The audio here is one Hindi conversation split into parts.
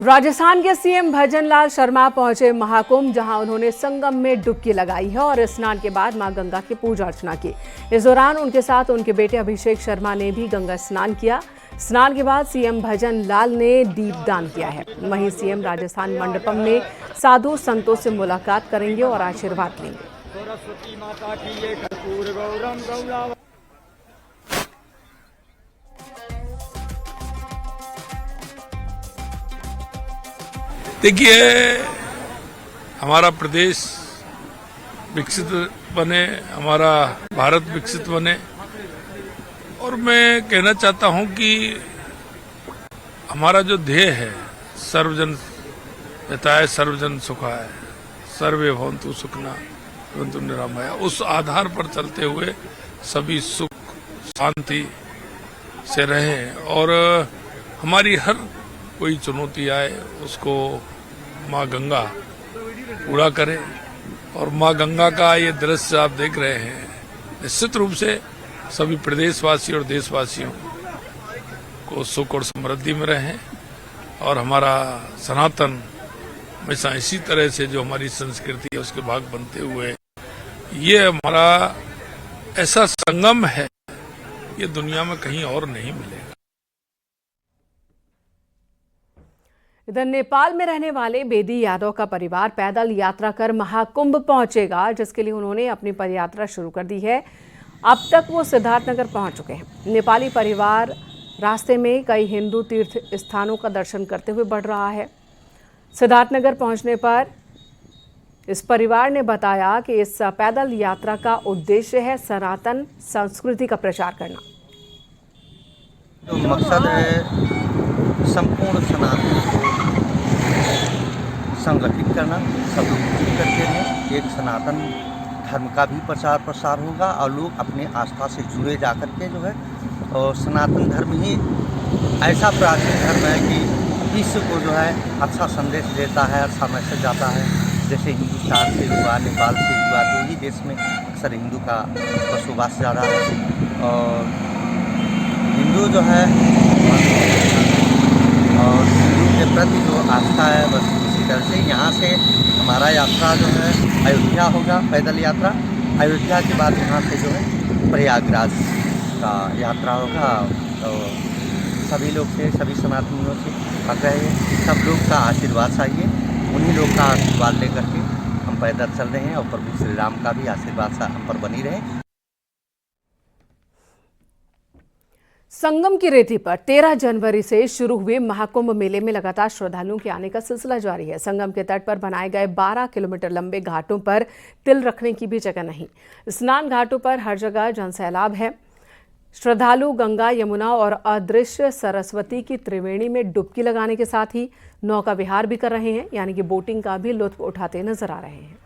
राजस्थान के सीएम भजनलाल शर्मा पहुंचे महाकुंभ, जहां उन्होंने संगम में डुबकी लगाई है और स्नान के बाद मां गंगा की पूजा अर्चना की। इस दौरान उनके साथ उनके बेटे अभिषेक शर्मा ने भी गंगा स्नान किया। स्नान के बाद सीएम भजनलाल ने दीपदान किया है। वहीं सीएम राजस्थान मंडपम में साधु संतों से मुलाकात करेंगे और आशीर्वाद लेंगे। देखिए, हमारा प्रदेश विकसित बने, हमारा भारत विकसित बने, और मैं कहना चाहता हूं कि हमारा जो ध्येय है सर्वजन हिताय सर्वजन सुखाय सर्वे भवन्तु सुखिनः भवन्तु निरामया, उस आधार पर चलते हुए सभी सुख शांति से रहें और हमारी हर कोई चुनौती आए उसको माँ गंगा पूरा करे। और माँ गंगा का ये दृश्य आप देख रहे हैं, निश्चित रूप से सभी प्रदेशवासी और देशवासियों को सुख और समृद्धि में रहें और हमारा सनातन हमेशा इसी तरह से जो हमारी संस्कृति है उसके भाग बनते हुए, ये हमारा ऐसा संगम है, ये दुनिया में कहीं और नहीं मिलेगा। इधर नेपाल में रहने वाले बेदी यादव का परिवार पैदल यात्रा कर महाकुंभ पहुंचेगा, जिसके लिए उन्होंने अपनी पदयात्रा शुरू कर दी है। अब तक वो सिद्धार्थनगर पहुंच चुके हैं। नेपाली परिवार रास्ते में कई हिंदू तीर्थ स्थानों का दर्शन करते हुए बढ़ रहा है। सिद्धार्थनगर पहुंचने पर इस परिवार ने बताया कि इस पैदल यात्रा का उद्देश्य है सनातन संस्कृति का प्रचार करना। जो मकसद है संपूर्ण सनातन को संगठित करना, सब लोग मिल करके में एक सनातन धर्म का भी प्रचार प्रसार होगा और लोग अपने आस्था से जुड़े जा कर के जो है, और सनातन धर्म ही ऐसा प्राचीन धर्म है कि विश्व को जो है अच्छा संदेश देता है, अच्छा मैसेज जाता है। जैसे हिंदुस्तान से हुआ, नेपाल से हुआ, दो ही देश में अक्सर हिंदू का बसोबास ज़्यादा है और हिंदू जो है और हिंदू के प्रति जो आस्था है, बस इसी तरह से यहाँ से हमारा यात्रा जो है अयोध्या होगा, पैदल यात्रा। अयोध्या के बाद यहाँ से जो है प्रयागराज का यात्रा होगा। तो सभी लोग से, सभी सनातनियों से आग्रह है, सब लोग का आशीर्वाद चाहिए। उन्हीं लोग का आशीर्वाद लेकर के हम पैदल चल रहे हैं और प्रभु श्री राम का भी आशीर्वाद हम पर बनी रहे। संगम की रेती पर 13 जनवरी से शुरू हुए महाकुंभ मेले में लगातार श्रद्धालुओं के आने का सिलसिला जारी है। संगम के तट पर बनाए गए 12 किलोमीटर लंबे घाटों पर तिल रखने की भी जगह नहीं। स्नान घाटों पर हर जगह जनसैलाब है। श्रद्धालु गंगा, यमुना और अदृश्य सरस्वती की त्रिवेणी में डुबकी लगाने के साथ ही नौका विहार भी कर रहे हैं, यानी कि बोटिंग का भी लुत्फ उठाते नजर आ रहे हैं।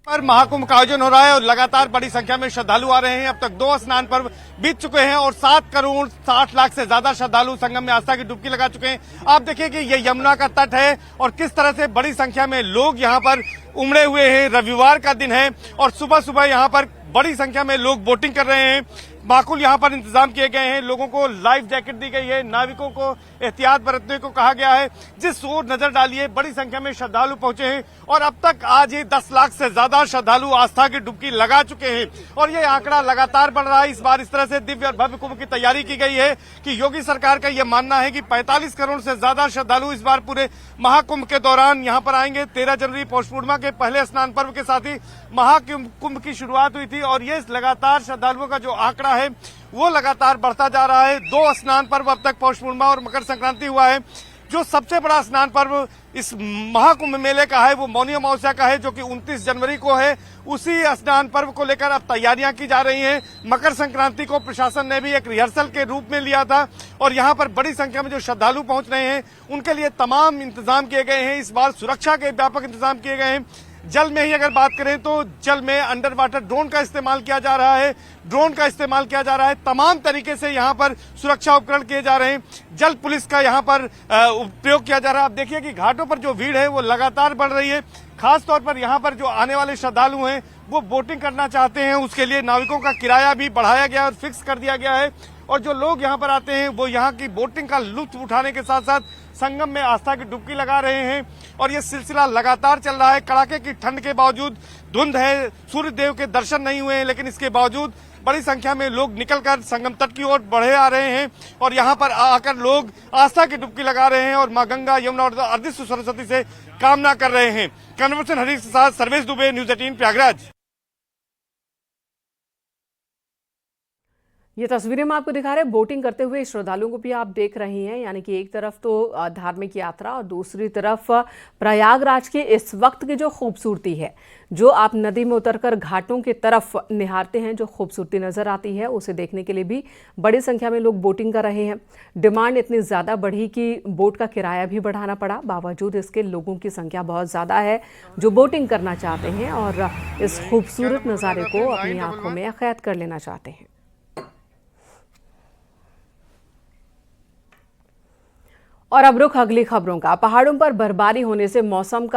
पर महाकुंभ का आयोजन हो रहा है और लगातार बड़ी संख्या में श्रद्धालु आ रहे हैं। अब तक 2 स्नान पर्व बीत चुके हैं और 7 करोड़ 60 लाख से ज्यादा श्रद्धालु संगम में आस्था की डुबकी लगा चुके हैं। आप देखिए कि ये यमुना का तट है और किस तरह से बड़ी संख्या में लोग यहाँ पर उमड़े हुए हैं। रविवार का दिन है और सुबह सुबह यहाँ पर बड़ी संख्या में लोग बोटिंग कर रहे हैं। माकुल यहाँ पर इंतजाम किए गए हैं, लोगों को लाइफ जैकेट दी गई है, नाविकों को एहतियात बरतने को कहा गया है। जिस ओर नजर डालिए बड़ी संख्या में श्रद्धालु पहुंचे हैं और अब तक आज ही 10 लाख से ज्यादा श्रद्धालु आस्था की डुबकी लगा चुके हैं और ये आंकड़ा लगातार बढ़ रहा है। इस बार इस तरह से दिव्य और भव्य कुंभ की तैयारी की गई है कि योगी सरकार का यह मानना है कि 45 करोड़ से ज्यादा श्रद्धालु इस बार पूरे महाकुंभ के दौरान यहाँ पर आएंगे। 13 जनवरी पौष पूर्णिमा के पहले स्नान पर्व के साथ ही महाकुंभ की शुरुआत हुई थी और ये लगातार श्रद्धालुओं का जो आंकड़ा है वो लगातार बढ़ता जा रहा है। 2 स्नान पर्व अब तक पौष पूर्णिमा और मकर संक्रांति हुआ है। जो सबसे बड़ा स्नान पर्व इस महाकुंभ मेले का है वो मौनी अमावस्या का है, जो कि 29 जनवरी को है। उसी स्नान पर्व को लेकर अब तैयारियां की जा रही हैं। मकर संक्रांति को प्रशासन ने भी एक रिहर्सल के रूप में लिया था और यहाँ पर बड़ी संख्या में जो श्रद्धालु पहुंच रहे हैं उनके लिए तमाम इंतजाम किए गए हैं। इस बार सुरक्षा के व्यापक इंतजाम किए गए हैं। जल में ही अगर बात करें तो जल में अंडर वाटर ड्रोन का इस्तेमाल किया जा रहा है, तमाम तरीके से यहाँ पर सुरक्षा उपकरण किए जा रहे हैं। जल पुलिस का यहाँ पर उपयोग किया जा रहा है। आप देखिए कि घाटों पर जो भीड़ है वो लगातार बढ़ रही है। खास तौर पर यहाँ पर जो आने वाले श्रद्धालु हैं वो बोटिंग करना चाहते हैं, उसके लिए नाविकों का किराया भी बढ़ाया गया और फिक्स कर दिया गया है। और जो लोग यहाँ पर आते हैं वो यहाँ की बोटिंग का लुत्फ उठाने के साथ साथ संगम में आस्था की डुबकी लगा रहे हैं और ये सिलसिला लगातार चल रहा है। कड़ाके की ठंड के बावजूद, धुंध है, सूर्य देव के दर्शन नहीं हुए हैं, लेकिन इसके बावजूद बड़ी संख्या में लोग निकलकर संगम तट की ओर बढ़े आ रहे हैं और यहाँ पर आकर लोग आस्था की डुबकी लगा रहे हैं और मां गंगा, यमुना और अर्धेश्वर सरस्वती से कामना कर रहे हैं। कन्वर्सन हरीश के साथ सर्वेश दुबे, न्यूज़ 18 प्रयागराज। ये तस्वीरें हम आपको दिखा रहे हैं बोटिंग करते हुए श्रद्धालुओं को भी आप देख रही हैं। यानी कि एक तरफ तो धार्मिक यात्रा और दूसरी तरफ प्रयागराज की इस वक्त की जो खूबसूरती है, जो आप नदी में उतरकर घाटों की तरफ निहारते हैं, जो खूबसूरती नजर आती है, उसे देखने के लिए भी बड़ी संख्या में लोग बोटिंग कर रहे हैं। डिमांड इतनी ज़्यादा बढ़ी कि बोट का किराया भी बढ़ाना पड़ा। बावजूद इसके लोगों की संख्या बहुत ज़्यादा है जो बोटिंग करना चाहते हैं और इस खूबसूरत नज़ारे को अपनी आंखों में कैद कर लेना चाहते हैं। और अब रुख अगली खबरों का। पहाड़ों पर बर्फबारी होने से मौसम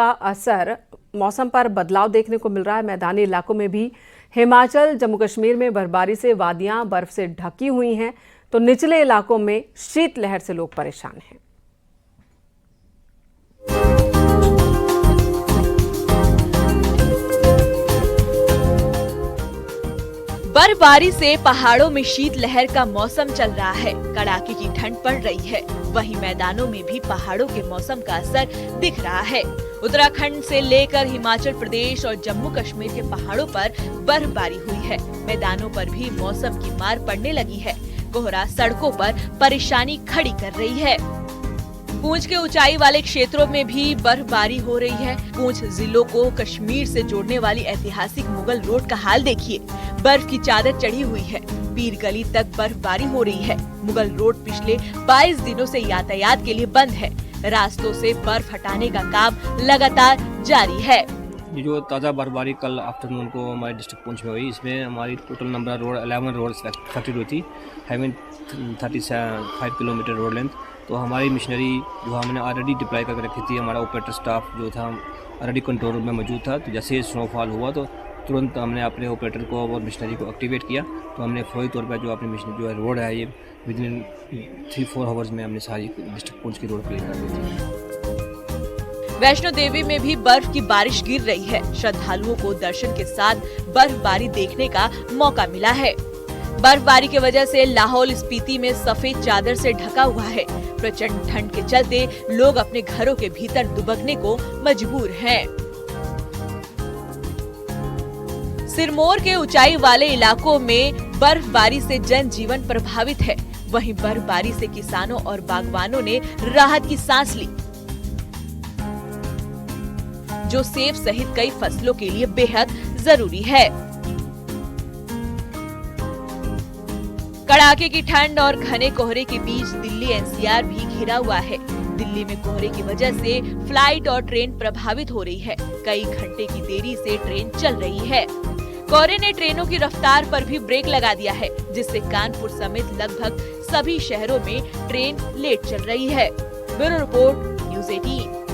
पर बदलाव देखने को मिल रहा है। मैदानी इलाकों में भी हिमाचल, जम्मू कश्मीर में बर्फबारी से वादियां बर्फ से ढकी हुई हैं, तो निचले इलाकों में शीतलहर से लोग परेशान हैं। बर्फबारी से पहाड़ों में शीतलहर का मौसम चल रहा है। कड़ाके की ठंड पड़ रही है, वहीं मैदानों में भी पहाड़ों के मौसम का असर दिख रहा है। उत्तराखंड से लेकर हिमाचल प्रदेश और जम्मू कश्मीर के पहाड़ों पर बर्फबारी हुई है। मैदानों पर भी मौसम की मार पड़ने लगी है। कोहरा सड़कों पर परेशानी खड़ी कर रही है। पूंछ के ऊंचाई वाले क्षेत्रों में भी बर्फबारी हो रही है। पूंछ जिलों को कश्मीर से जोड़ने वाली ऐतिहासिक मुगल रोड का हाल देखिए, बर्फ की चादर चढ़ी हुई है। पीर गली तक बर्फबारी हो रही है। मुगल रोड पिछले 22 दिनों से यातायात के लिए बंद है। रास्तों से बर्फ हटाने का काम लगातार जारी है। ये जो ताज़ा बर्फबारी कल आफ्टरनून को हमारे डिस्ट्रिक्ट पुंछ में हुई, इसमें हमारी total number road 11 road affected हुई थी, हैविंग 35 किलोमीटर रोड लेंथ। तो हमारी मशीनरी जो हमने ऑलरेडी डिप्लॉय करके रखी थी, हमारा ऑपरेटर स्टाफ जो था ऑलरेडी कंट्रोल रूम में मौजूद था। तो जैसे स्नोफॉल हुआ तो तुरंत हमने अपने ऑपरेटर को और मशीनरी को एक्टिवेट किया। तो हमने फौरी तौर पर जो अपनी मशीनरी जो है रोड है, ये विद इन 3-4 आवर्स में हमने सारी डिस्ट्रिक्ट पुंछ की रोड क्लियर कर दी थी। वैष्णो देवी में भी बर्फ की बारिश गिर रही है। श्रद्धालुओं को दर्शन के साथ बर्फबारी देखने का मौका मिला है। बर्फबारी की वजह से लाहौल स्पीति में सफेद चादर से ढका हुआ है। प्रचंड ठंड के चलते लोग अपने घरों के भीतर दुबकने को मजबूर हैं। सिरमौर के ऊंचाई वाले इलाकों में बर्फबारी से जनजीवन प्रभावित है। वहीं बर्फबारी से किसानों और बागवानों ने राहत की सांस ली, जो सेब सहित कई फसलों के लिए बेहद जरूरी है। कड़ाके की ठंड और घने कोहरे के बीच दिल्ली एनसीआर भी घिरा हुआ है। दिल्ली में कोहरे की वजह से फ्लाइट और ट्रेन प्रभावित हो रही है। कई घंटे की देरी से ट्रेन चल रही है। कोहरे ने ट्रेनों की रफ्तार पर भी ब्रेक लगा दिया है, जिससे कानपुर समेत लगभग सभी शहरों में ट्रेन लेट चल रही है। Bureau report, news 18।